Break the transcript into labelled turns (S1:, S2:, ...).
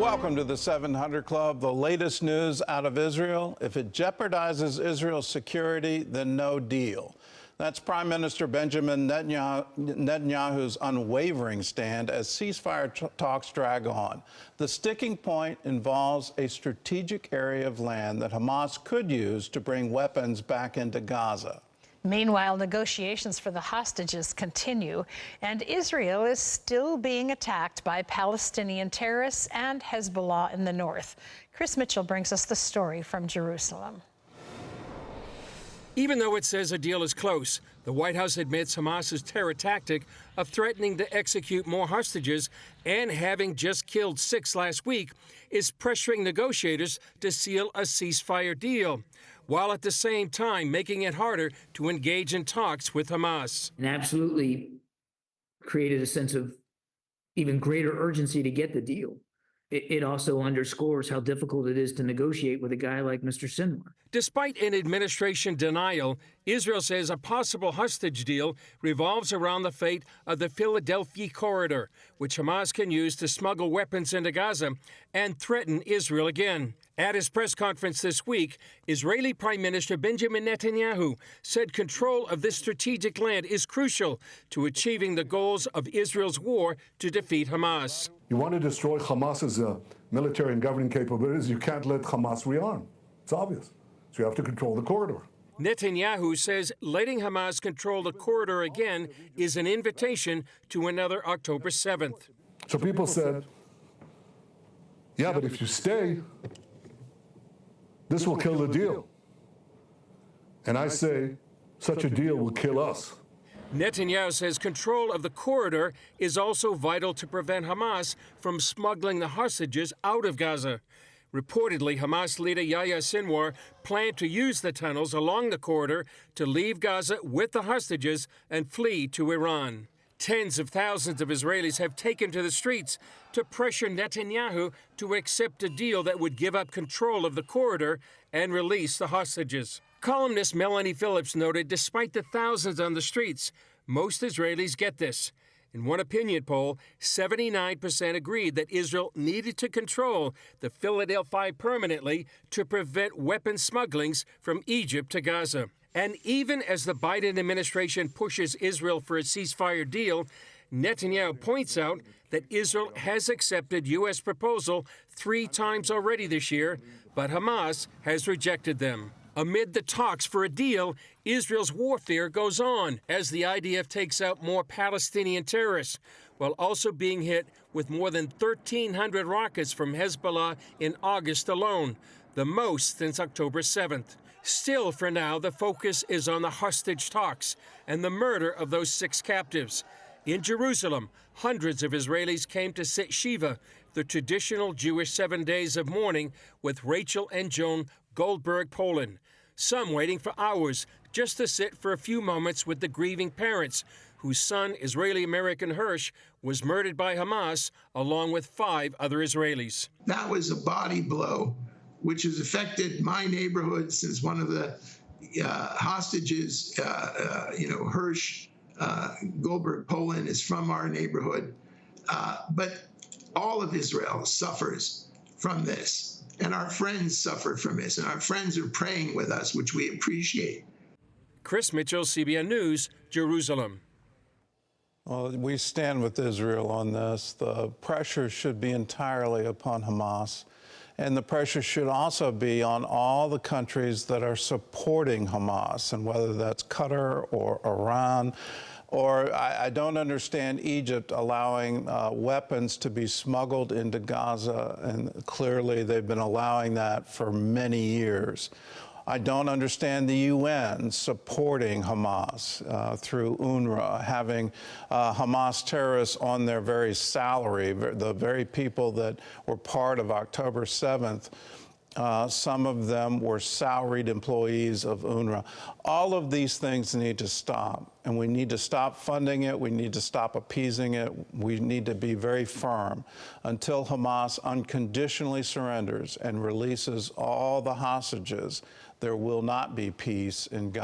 S1: Welcome to the 700 Club. The latest news out of Israel. If it jeopardizes Israel's security, then no deal. That's Prime Minister Benjamin Netanyahu's unwavering stand as ceasefire talks drag on. The sticking point involves a strategic area of land that Hamas could use to bring weapons back into Gaza.
S2: Meanwhile, negotiations for the hostages continue, and Israel is still being attacked by Palestinian terrorists and Hezbollah in the north. Chris Mitchell brings us the story from Jerusalem.
S3: Even though it says a deal is close, the White House admits Hamas's terror tactic of threatening to execute more hostages and having just killed 6 last week is pressuring negotiators to seal a ceasefire deal, while at the same time making it harder to engage in talks with Hamas.
S4: And absolutely created a sense of even greater urgency to get the deal. It also underscores how difficult it is to negotiate with a guy like Mr. Sinwar.
S3: Despite an administration denial, Israel says a possible hostage deal revolves around the fate of the Philadelphi Corridor, which Hamas can use to smuggle weapons into Gaza and threaten Israel again. At his press conference this week, Israeli Prime Minister Benjamin Netanyahu said control of this strategic land is crucial to achieving the goals of Israel's war to defeat Hamas.
S5: You want to destroy Hamas's military and governing capabilities, you can't let Hamas rearm. It's obvious. So you have to control the corridor.
S3: Netanyahu says letting Hamas control the corridor again is an invitation to another October 7th.
S5: So people said, yeah, but if you stay, this will kill the deal. And I say, such a deal will kill us.
S3: Netanyahu says control of the corridor is also vital to prevent Hamas from smuggling the hostages out of Gaza. Reportedly, Hamas leader Yahya Sinwar planned to use the tunnels along the corridor to leave Gaza with the hostages and flee to Iran. Tens of thousands of Israelis have taken to the streets to pressure Netanyahu to accept a deal that would give up control of the corridor and release the hostages. Columnist Melanie Phillips noted despite the thousands on the streets, most Israelis get this. In one opinion poll, 79% agreed that Israel needed to control the Philadelphi permanently to prevent weapon smugglings from Egypt to Gaza. And even as the Biden administration pushes Israel for a ceasefire deal, Netanyahu points out that Israel has accepted U.S. proposal 3 times already this year, but Hamas has rejected them. Amid the talks for a deal, Israel's warfare goes on as the IDF takes out more Palestinian terrorists, while also being hit with more than 1,300 rockets from Hezbollah in August alone, the most since October 7th. Still, for now, the focus is on the hostage talks and the murder of those 6 captives. In Jerusalem, hundreds of Israelis came to sit Shiva, the traditional Jewish 7 days of mourning, with Rachel and Joan Goldberg Poland. Some waiting for hours just to sit for a few moments with the grieving parents, whose son, Israeli-American Hirsch, was murdered by Hamas, along with 5 other Israelis.
S6: That was a body blow, which has affected my neighborhood since one of the hostages, Hirsch, Goldberg Poland, is from our neighborhood. But all of Israel suffers from this. And our friends suffer from this, and our friends are praying with us, which we appreciate.
S3: Chris Mitchell, CBN News, Jerusalem.
S1: Well, we stand with Israel on this. The pressure should be entirely upon Hamas, and the pressure should also be on all the countries that are supporting Hamas, and whether that's Qatar or Iran. Or I don't understand Egypt allowing weapons to be smuggled into Gaza, and clearly they've been allowing that for many years. I don't understand the UN supporting Hamas through UNRWA, having Hamas terrorists on their very salary, the very people that were part of October 7th. Some of them were salaried employees of UNRWA. All of these things need to stop, and we need to stop funding it. We need to stop appeasing it. We need to be very firm. Until Hamas unconditionally surrenders and releases all the hostages, there will not be peace in Gaza.